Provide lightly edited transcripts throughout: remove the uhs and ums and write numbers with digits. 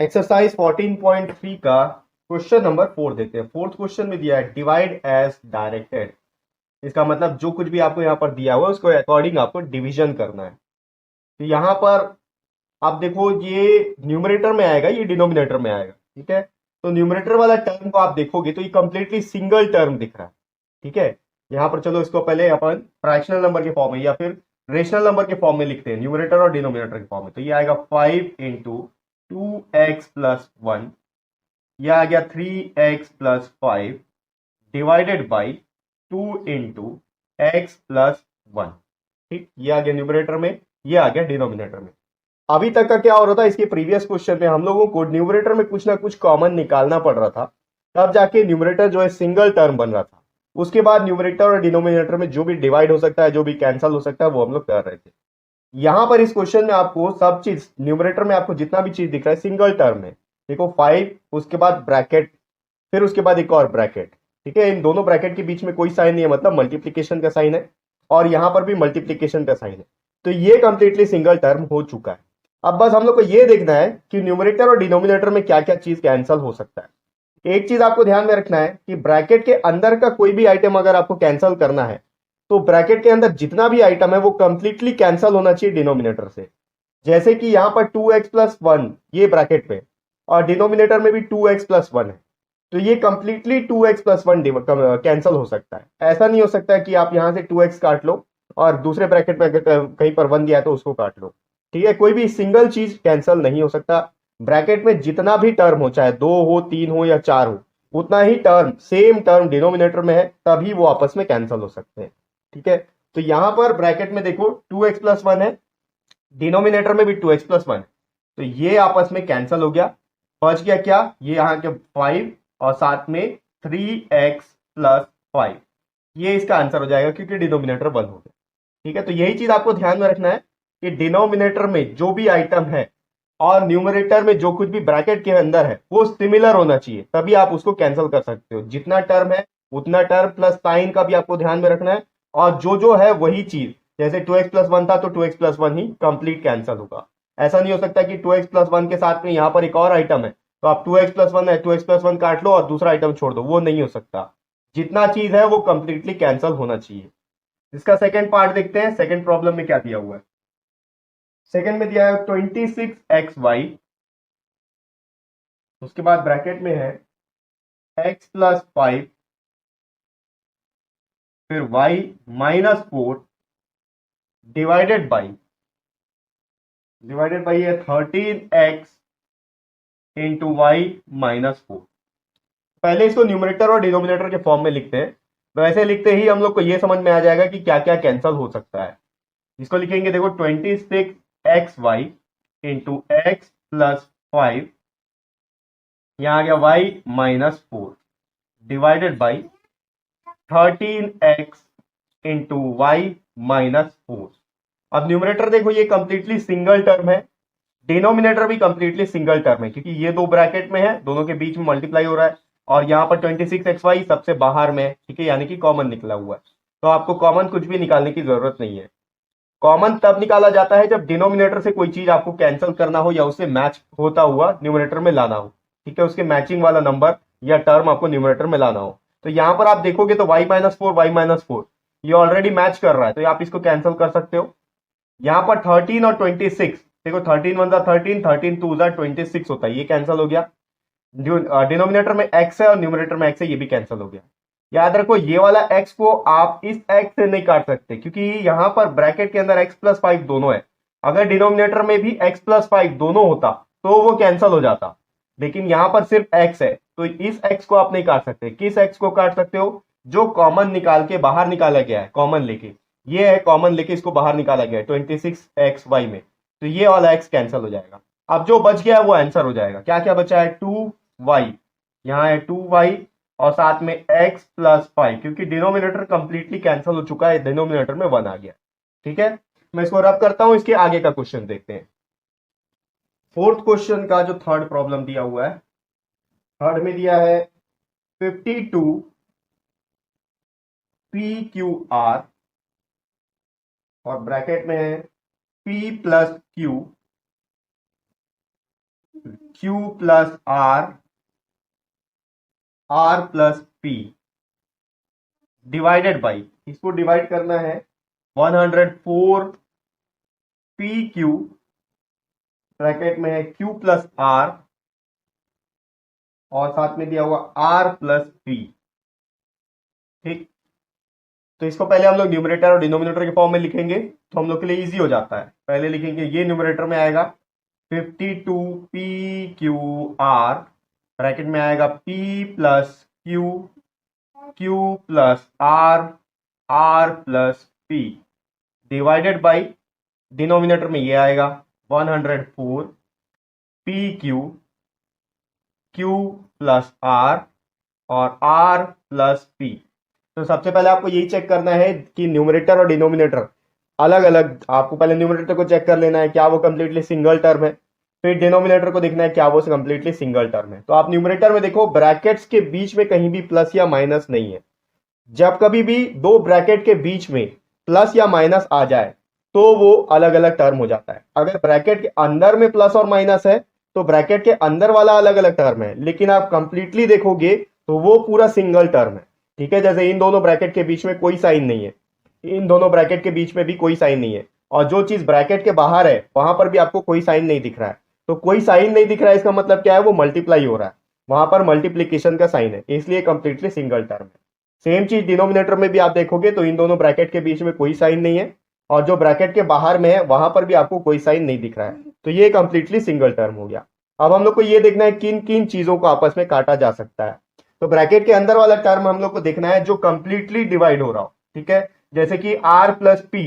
Exercise 14.3 का question number 4 देखते हैं। फोर्थ क्वेश्चन में दिया है डिवाइड एज डायरेक्टेड। इसका मतलब जो कुछ भी आपको यहाँ पर दिया हुआ है उसको अकॉर्डिंग आपको डिवीजन करना है। तो यहाँ पर आप देखो, ये न्यूमरेटर में आएगा, ये डिनोमिनेटर में आएगा। ठीक है, तो न्यूमरेटर वाला टर्म को आप देखोगे तो ये कंप्लीटली सिंगल टर्म दिख रहा है। ठीक है, यहाँ पर चलो इसको पहले अपन फ्रैक्शनल नंबर के फॉर्म में या फिर रेशनल नंबर के फॉर्म में लिखते हैं, न्यूमरेटर और डिनोमिनेटर के फॉर्म में। तो ये आएगा 5 × 2x + 1, यह आ गया 3x + 5 डिवाइडेड बाई 2 × x + 1। ठीक, ये आ गया न्यूमरेटर में, ये आ गया डिनोमिनेटर में। अभी तक का क्या हो रहा था, इसके प्रीवियस क्वेश्चन में हम लोगों को न्यूमरेटर में कुछ ना कुछ कॉमन निकालना पड़ रहा था, तब जाके न्यूमरेटर जो है सिंगल टर्म बन रहा था। उसके बाद न्यूमरेटर और डिनोमिनेटर में जो भी डिवाइड हो सकता है, जो भी कैंसल हो सकता है, वो हम लोग कर रहे थे। यहां पर इस क्वेश्चन में आपको सब चीज, न्यूमरेटर में आपको जितना भी चीज दिख रहा है सिंगल टर्म में। देखो 5, उसके बाद ब्रैकेट, फिर उसके बाद एक और ब्रैकेट। ठीक है, इन दोनों ब्रैकेट के बीच में कोई साइन नहीं है, मतलब मल्टीप्लीकेशन का साइन है, और यहां पर भी मल्टीप्लीकेशन का साइन है। तो ये कंप्लीटली सिंगल टर्म हो चुका है। अब बस हम लोग को ये देखना है कि न्यूमरेटर और डिनोमिनेटर में क्या क्या चीज कैंसल हो सकता है। एक चीज आपको ध्यान में रखना है कि ब्रैकेट के अंदर का कोई भी आइटम अगर आपको कैंसिल करना है, तो ब्रैकेट के अंदर जितना भी आइटम है वो कंप्लीटली कैंसिल होना चाहिए डिनोमिनेटर से। जैसे कि यहां पर 2x + 1 ये ब्रैकेट पे, और डिनोमिनेटर में भी 2x + 1 है, तो ये कंप्लीटली 2x + 1 कैंसिल हो सकता है। ऐसा नहीं हो सकता है कि आप यहां से 2x काट लो और दूसरे ब्रैकेट में कहीं पर 1 दिया है तो उसको काट लो। ठीक है, कोई भी सिंगल चीज कैंसिल नहीं हो सकता। ब्रैकेट में जितना भी टर्म हो, चाहे 2 हो, 3 हो या 4 हो, उतना ही टर्म, सेम टर्म डिनोमिनेटर में है, तभी वो आपस में कैंसिल हो सकते हैं। ठीक है, तो यहां पर ब्रैकेट में देखो 2x + 1 है, डिनोमिनेटर में भी 2x + 1 है, तो ये आपस में कैंसिल हो गया। बच गया क्या, ये यहां के 5 और साथ में 3x + 5, ये इसका आंसर हो जाएगा क्योंकि डिनोमिनेटर 1 हो गया। ठीक है, तो यही चीज आपको ध्यान में रखना है कि डिनोमिनेटर में जो भी आइटम है और न्यूमरेटर में जो कुछ भी ब्रैकेट के अंदर है वो सिमिलर होना चाहिए, तभी आप उसको कैंसिल कर सकते हो। जितना टर्म है उतना टर्म प्लस साइन का भी आपको ध्यान में रखना है, और जो है वही चीज। जैसे 2x + 1 था तो 2x + 1 ही कंप्लीट कैंसिल होगा। ऐसा नहीं हो सकता कि 2x + 1 के साथ में यहां पर एक और आइटम है तो आप 2x + 1 है, 2x + 1 काट लो और दूसरा आइटम छोड़ दो, वो नहीं हो सकता। जितना चीज है वो कंप्लीटली कैंसिल होना चाहिए। इसका सेकंड पार्ट देखते हैं, सेकंड प्रॉब्लम में क्या दिया हुआ है। सेकंड में दिया है 26xy, उसके बाद ब्रैकेट में है x + 5, फिर y - 4 डिवाइडेड बाई है 13x × y - 4। पहले इसको न्यूमरेटर और डिनोमिनेटर के फॉर्म में लिखते हैं। वैसे लिखते ही हम लोग को यह समझ में आ जाएगा कि क्या क्या कैंसिल हो सकता है। इसको लिखेंगे, देखो 26xy × x + 5, यहां आ गया y - 4 divided by 13x × y - 4। अब न्यूमरेटर देखो ये कंप्लीटली सिंगल टर्म है, डिनोमिनेटर भी कंप्लीटली सिंगल टर्म है क्योंकि ये दो ब्रैकेट में है, दोनों के बीच में मल्टीप्लाई हो रहा है, और यहां पर 26xy सबसे बाहर में है। ठीक है, यानी कि कॉमन निकला हुआ है, तो आपको कॉमन कुछ भी निकालने की जरूरत नहीं है। कॉमन तब निकाला जाता है जब डिनोमिनेटर से कोई चीज आपको कैंसिल करना हो या उससे मैच होता हुआ न्यूमरेटर में लाना हो। ठीक है, उसके मैचिंग वाला नंबर या टर्म आपको न्यूमरेटर में लाना हो। तो यहां पर आप देखोगे तो y - 4 ये ऑलरेडी मैच कर रहा है, तो आप इसको कैंसिल कर सकते हो। यहां पर 13 और 26, देखो 13 × 1 = 13, 13 × 2 = 26 होता है, ये कैंसिल हो गया। डिनोमिनेटर में x है और न्यूमरेटर में x है, ये भी कैंसिल हो गया। याद रखो ये वाला x को आप इस x से नहीं काट सकते क्योंकि यहां पर ब्रैकेट के अंदर x + 5 दोनों है। अगर डिनोमिनेटर में भी x + 5 दोनों होता तो वो कैंसिल हो जाता, लेकिन यहां पर सिर्फ x है, तो इस x को आप नहीं काट सकते। किस x को काट सकते हो, जो कॉमन निकाल के बाहर निकाला गया है, कॉमन लेके, ये है कॉमन लेके इसको बाहर निकाला गया है 26xy में, तो ये वाला x कैंसिल हो जाएगा। अब जो बच गया है वो आंसर हो जाएगा। क्या क्या बचा है, 2y, यहां है 2y और साथ में x + 5, क्योंकि डिनोमिनेटर कंप्लीटली कैंसिल हो चुका है, डिनोमिनेटर में 1 आ गया। ठीक है, मैं इसको रब करता हूं, इसके आगे का क्वेश्चन देखते हैं। फोर्थ क्वेश्चन का जो थर्ड प्रॉब्लम दिया हुआ है, थर्ड में दिया है 52 PQR और ब्रैकेट में है P + Q Q plus R plus P divided by, इसको डिवाइड करना है 104 PQ, ब्रैकेट में है Q प्लस R और साथ में दिया हुआ R प्लस P। ठीक, तो इसको पहले हम लोग न्यूमरेटर और डिनोमिनेटर के फॉर्म में लिखेंगे तो हम लोग के लिए इजी हो जाता है। पहले लिखेंगे, ये न्यूमरेटर में आएगा 52 PQR, ब्रैकेट में आएगा P plus Q plus R plus P divided by denominator में ये आएगा 104 Q प्लस R और R प्लस P। तो सबसे पहले आपको यही चेक करना है कि न्यूमरेटर और डिनोमिनेटर अलग अलग, आपको पहले न्यूमरेटर को चेक कर लेना है क्या वो कंप्लीटली सिंगल टर्म है, फिर डिनोमिनेटर को देखना है क्या वो कंप्लीटली सिंगल टर्म है। तो आप न्यूमरेटर में देखो ब्रैकेट्स के बीच में कहीं भी प्लस या माइनस नहीं है। जब कभी भी दो ब्रैकेट के बीच में प्लस या माइनस आ जाए तो वो अलग अलग टर्म हो जाता है। अगर ब्रैकेट के अंदर में प्लस और माइनस है तो ब्रैकेट के अंदर वाला अलग अलग टर्म है, लेकिन आप कंप्लीटली देखोगे तो वो पूरा सिंगल टर्म है। ठीक है, जैसे इन दोनों ब्रैकेट के बीच में कोई साइन नहीं है, इन दोनों ब्रैकेट के बीच में भी कोई साइन नहीं है, और जो चीज ब्रैकेट के बाहर है वहां पर भी आपको कोई साइन नहीं दिख रहा है। तो कोई साइन नहीं दिख रहा है इसका मतलब क्या है, वो मल्टीप्लाई हो रहा है, वहां पर मल्टीप्लीकेशन का साइन है, इसलिए कंप्लीटली सिंगल टर्म है। सेम चीज डिनोमिनेटर में भी आप देखोगे तो इन दोनों ब्रैकेट के बीच में कोई साइन नहीं है, और जो ब्रैकेट के बाहर में है वहां पर भी आपको कोई साइन नहीं दिख रहा है, तो ये कंप्लीटली सिंगल टर्म हो गया। अब हम लोग को ये देखना है किन किन चीजों को आपस में काटा जा सकता है। तो ब्रैकेट के अंदर वाला टर्म हम लोग को देखना है जो कंप्लीटली डिवाइड हो रहा हो। ठीक है, जैसे कि R प्लस P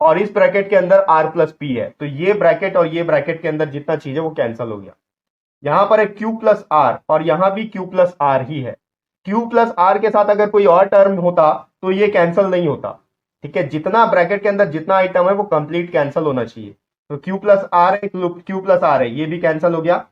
और इस ब्रैकेट के अंदर R प्लस P है, तो ये ब्रैकेट और ये ब्रैकेट के अंदर जितना चीज है वो कैंसिल हो गया। यहां पर है Q प्लस R और यहां भी Q प्लस R ही है। Q प्लस R के साथ अगर कोई और टर्म होता तो ये कैंसिल नहीं होता। ठीक है, जितना ब्रैकेट के अंदर जितना आइटम है वो कंप्लीट कैंसिल होना चाहिए। तो Q प्लस R है, Q प्लस R है, ये भी कैंसिल हो गया।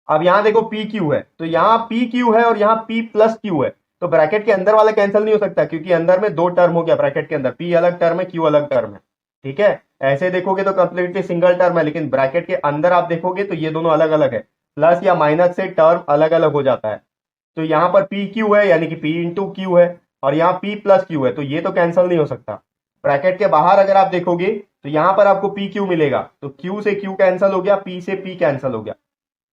अब यहां देखो PQ है, तो यहां PQ है और यहां P प्लस Q है, तो ब्रैकेट के अंदर वाला कैंसिल नहीं हो सकता क्योंकि अंदर में दो टर्म हो गया, ब्रैकेट के अंदर P अलग टर्म है, Q अलग टर्म है। ठीक है, ऐसे देखोगे तो कंप्लीटली सिंगल टर्म है, लेकिन ब्रैकेट के अंदर आप देखोगे तो ये दोनों अलग अलग है, प्लस या माइनस से टर्म अलग अलग हो जाता है। तो यहां पर PQ है यानी कि P इंटू क्यू है, और यहाँ P प्लस Q है, तो ये तो कैंसिल नहीं हो सकता। ब्रैकेट के बाहर अगर आप देखोगे तो यहां पर आपको PQ मिलेगा, तो Q से Q कैंसिल हो गया, P से P कैंसिल हो गया।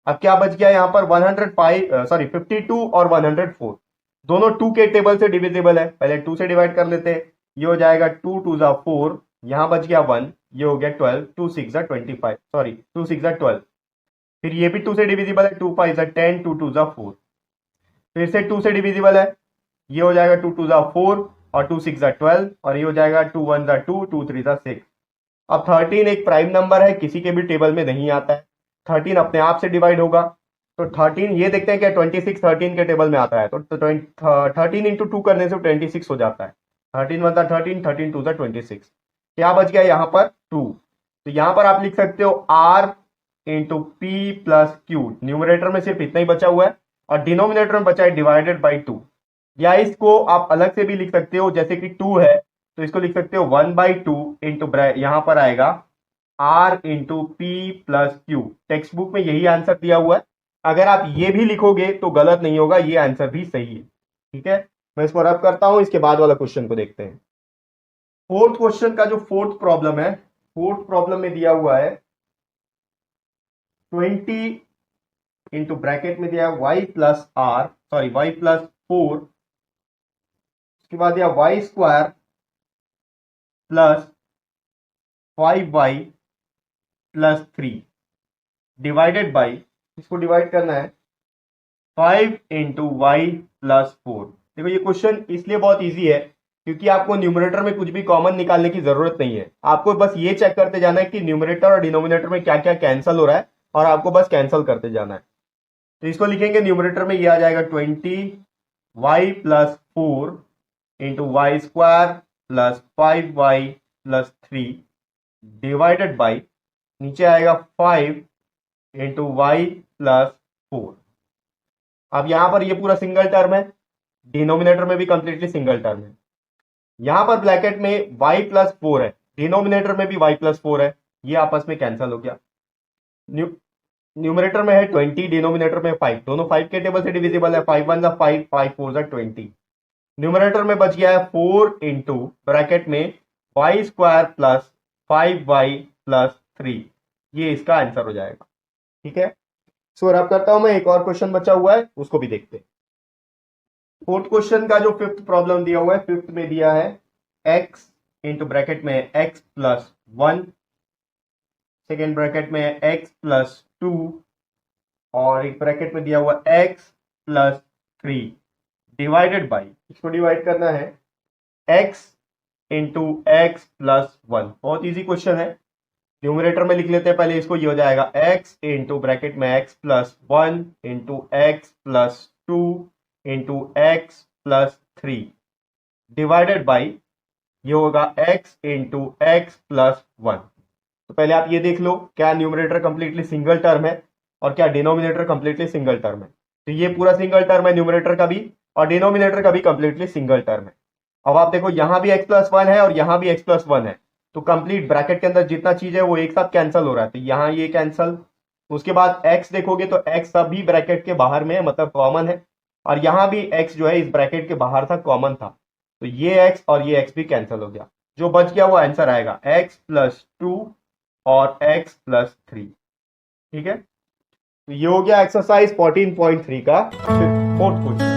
अब क्या बच गया यहाँ पर 52 और 104 दोनों 2 के टेबल से डिविजिबल है, पहले 2 से डिवाइड कर लेते हैं। ये हो जाएगा 2 2 जा 4, यहां बच गया 1, ये हो गया 12, 2 6 जा 25, सॉरी 2 6 जा 12। फिर ये भी 2 से डिविजिबल है, 2 5 जा 10, 2 2 जा 4, फिर से 2 से डिविजिबल है, ये हो जाएगा 2 2 जा 4 और 2 6 जा 12, और ये हो जाएगा 2 1 जा 2, 2 3 जा 6। अब 13 एक प्राइम नंबर है, किसी के भी टेबल में नहीं आता है, 13 अपने आप से डिवाइड होगा। तो 13 ये देखते हैं कि 26 13 के टेबल में आता है, तो 13 इंटू 2 करने से 26 हो जाता है। 13 1 13, 13 2 26। क्या बच गया यहाँ पर 2, तो यहाँ पर आप लिख सकते हो R into P plus Q, numerator में सिर्फ इतना ही बचा हुआ है और डिनोमिनेटर में बचा है डिवाइडेड बाई 2। या इसको आप अलग से भी लिख सकते हो, जैसे कि 2 है तो इसको लिख सकते हो 1/2 इंटू, यहां पर आएगा R into P plus Q. Text book में यही आंसर दिया हुआ है, अगर आप ये भी लिखोगे तो गलत नहीं होगा, ये आंसर भी सही है। ठीक है, मैं इसको रब करता हूं, इसके बाद वाला क्वेश्चन को देखते हैं। फोर्थ क्वेश्चन का जो फोर्थ प्रॉब्लम है, फोर्थ प्रॉब्लम में दिया हुआ है 20 इंटू ब्रैकेट में दिया y plus R, sorry y plus 4, उसके बाद दिया y square plus 5y plus 3 divided by, इसको डिवाइड करना है 5 इंटू वाई प्लस 4। देखो ये क्वेश्चन इसलिए बहुत इजी है क्योंकि आपको न्यूमरेटर में कुछ भी कॉमन निकालने की जरूरत नहीं है, आपको बस ये चेक करते जाना है कि न्यूमरेटर और डिनोमिनेटर में क्या क्या कैंसिल हो रहा है और आपको बस कैंसिल करते जाना है। तो इसको लिखेंगे, न्यूमरेटर में ये आ जाएगा 20y plus 4 into y square plus 5y plus 3 divided by, नीचे आएगा 5 इंटू वाई प्लस 4। अब यहां पर ये पूरा सिंगल टर्म है, डिनोमिनेटर में भी कंप्लीटली सिंगल टर्म है। यहां पर ब्रैकेट में y प्लस 4 है, डिनोमिनेटर में भी y प्लस 4 है, ये आपस में कैंसिल हो गया। न्यूमरेटर में है 20, डिनोमिनेटर में 5, दोनों 5 के टेबल से डिविजिबल है, 5 1 5, 5 4 20। न्यूमरेटर में बच गया है 4 इंटू ब्रैकेट में y square plus 5y plus 3, ये इसका आंसर हो जाएगा। ठीक है, सो रैप करता हूं मैं, एक और क्वेश्चन बचा हुआ है उसको भी देखते हैं। फोर्थ क्वेश्चन का जो फिफ्थ प्रॉब्लम दिया हुआ है, फिफ्थ में दिया है x इंटू ब्रैकेट में x प्लस 1, सेकेंड ब्रैकेट में x प्लस 2, और एक ब्रैकेट में दिया हुआ x प्लस 3 डिवाइडेड बाई, इसको डिवाइड करना है x इंटू एक्स प्लस 1। बहुत इजी क्वेश्चन है, न्यूमरेटर में लिख लेते हैं पहले इसको, ये हो जाएगा x इंटू ब्रैकेट में x plus 1 into x plus 2 into x plus 3 divided by, ये होगा x इंटू एक्स प्लस 1। तो पहले आप ये देख लो, क्या न्यूमरेटर कंप्लीटली सिंगल टर्म है और क्या डिनोमिनेटर कंप्लीटली सिंगल टर्म है। तो ये पूरा सिंगल टर्म है न्यूमरेटर का भी, और डिनोमिनेटर का भी कंप्लीटली सिंगल टर्म है। अब आप देखो यहां भी x प्लस 1 है और यहां भी x प्लस 1 है, तो कंप्लीट ब्रैकेट के अंदर जितना चीज है वो एक साथ कैंसिल हो रहा है, तो यहां ये कैंसिल। उसके बाद x देखोगे तो x सभी ब्रैकेट के बाहर में है, मतलब कॉमन है, और यहां भी x जो है इस ब्रैकेट के बाहर था, कॉमन था, तो ये x और ये x भी कैंसिल हो गया। जो बच गया वो आंसर आएगा x प्लस 2 और x प्लस 3। ठीक है, तो ये हो गया एक्सरसाइज 14.3 का फोर्थ क्वेश्चन।